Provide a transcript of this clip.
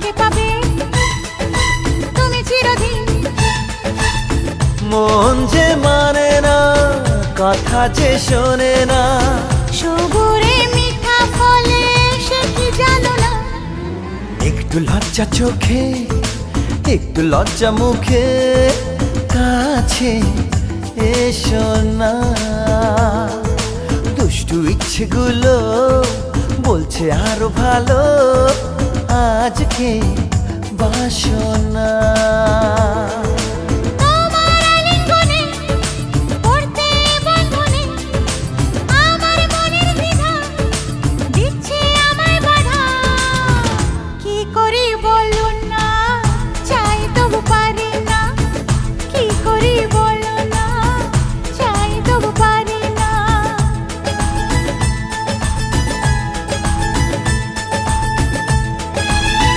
আমাকে পাবে তুমি চিরদিন। মন যে মানে না, কথা যে শোনে না, সবুরে মিঠা ফলে সে কি জানো না। একটু লজ্জা চোখে, একটু লজ্জা মুখে, কাছে এসো না। দুষ্টু ইচ্ছেগুলো বলছে আরো ভালো, আজকে বাসনা।